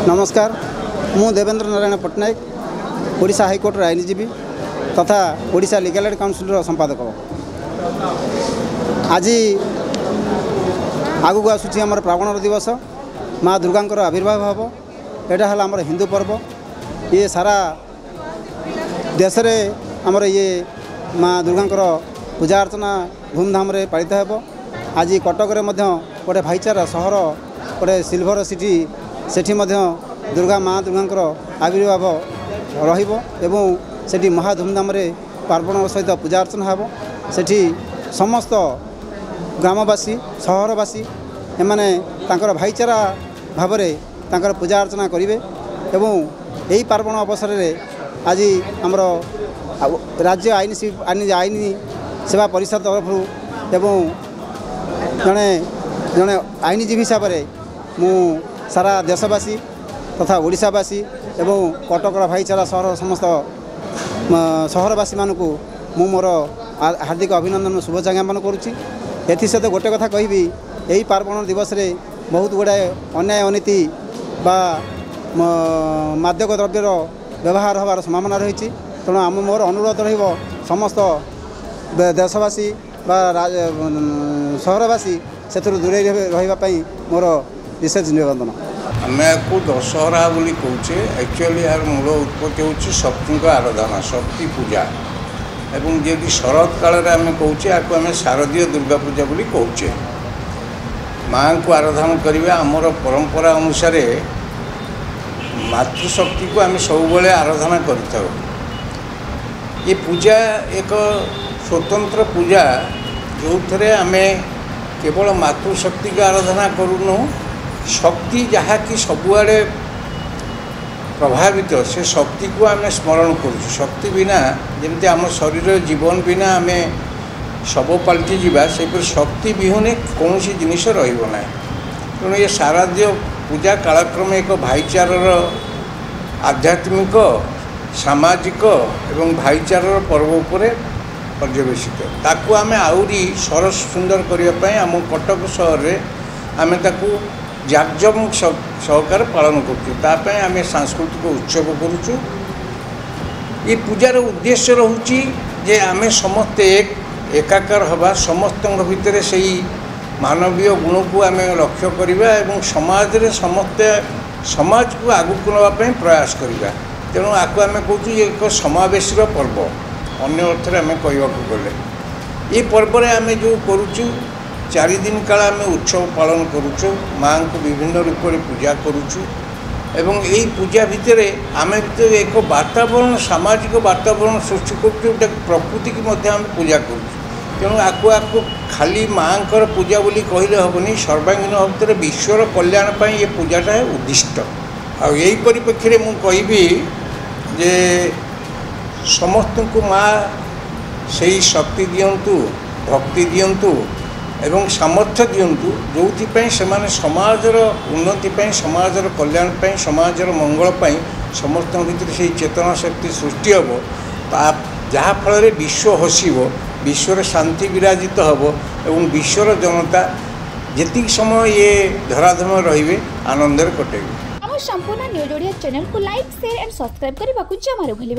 नमस्कार मु देवेंद्र नारायण पट्टनायक ओडिशा हाईकोर्टर आईनजीवी तथा ओडिशा लीगल एड काउंसिल संपादक। आज आगू आसूँ आम प्रावण दिवस माँ दुर्गा आविर्भाव हम यहाँ है आम हिंदू पर्व। ये सारा देश में आमर ये माँ दुर्गा पूजा अर्चना धूमधाम रे पालित हो। आज कटक गोटे भाईचारा सहर गोटे सिल्भर सिटी सेठी दुर्गा माँ दुर्गा आविर्भाव रही महा धूमधाम रे पार्वण सहित पूजा अर्चना हो। सेठी समस्त ग्रामवासी सहरवासी एमाने तांकर भाईचारा भाव में पूजा अर्चना करेंगे। यही पार्वण अवसर में आज आमर राज्य आईन सेवा परिषद तरफ जड़े जड़े आईनजीवी हिसाब से मु सारा देशवासी तथा ओडिशावासी एवं कटकर भाईचारा सहर समस्त सहरवासी मानू मु मोर हार्दिक अभिनंदन शुभेच्छा ज्ञापन करुच्ची। एसत गोटे कथा कहबी यही पार्वण दिवस रे बहुत गुड़ाए अन्याय अनीति बा मादक द्रव्यर व्यवहार होवार संभावना रही। तेणु आम मोर अनुरोध समस्त देशवासी बा सहरवासी से दूरे रही मोर विशेष निवेदन। आम को दशहरा बोली कौचे एक्चुअली यार मूल उत्पत्ति हूँ शक्ति आराधना शक्ति पूजा एवं जदि शरद काल आम कौचे आपको आम शारदीय दुर्गा पूजा बोली कौचे। माँ को आराधना करवा आमर परंपरा अनुसार मातृशक्ति को आम सब आराधना कर। ये पूजा एक स्वतंत्र पूजा जो थे आम केवल मातृशक्ति की आराधना करूँ। शक्ति जहाँ कि सबुआड़े प्रभावित से शक्ति को आम स्मरण करूँ। शक्ति बिना जमती आम शरीर जीवन बिना आम शब पलटि जावा से शक्ति विहुने कौन जिनिस रही। तेणु ये शारदीय पूजा कालक्रम एक भाईचारार आध्यात्मिक सामाजिक एवं भाईचारार पर्व उपर पर्यवेसित ताकू आम आहरी सरस सुंदर करने आम कटक सहर में आम ताकू जाकजमक सहकार पालन करें। आम सांस्कृतिक उत्सव करुचु। ये पूजार उद्देश्य रोचे जे आम समस्ते एकाकार हवा समस्त भितर से मानवीय गुण को आम लक्ष्य करवा एवं समाज रे समस्ते समाज को आगुक नापी प्रयास करवा। तेणु आपको आम कहूँ एक समावेशी पर्व अन्य अर्थ आम कहवाक गले ये पर्व आम जो करुचु 4 दिन काल आम उत्सव पालन करुचु। माँ को विभिन्न रूप में पूजा करुचु एवं यही पूजा भितर आम भर एक वातावरण सामाजिक वातावरण सृष्टि कर प्रकृति की आम पूजा करुचु। तेणु आपको खाली माँ पूजा बोली कहले हेनी सर्वांगीन भाव विश्वर कल्याण पर ये पूजाटा है उद्दिष्ट। आई परिप्रेक्षी में मुझे जे समस्त को माँ से शक्ति दिंतु भक्ति दिंतु एवं सामर्थ्य दिंतु जो से समाजर उन्नति समाजर कल्याण समाजर मंगल समस्त भीतर से चेतना शक्ति सृष्टि हम जहाँफल विश्व हसब विश्वर शांति विराजित हम एवं विश्वर जनता जी समय ये धराधम रे आनंद कटेबे। संपूर्ण न्यूज ओडिया चैनल को लाइक शेयर एंड सब्सक्राइब करने को जमा भूलिए।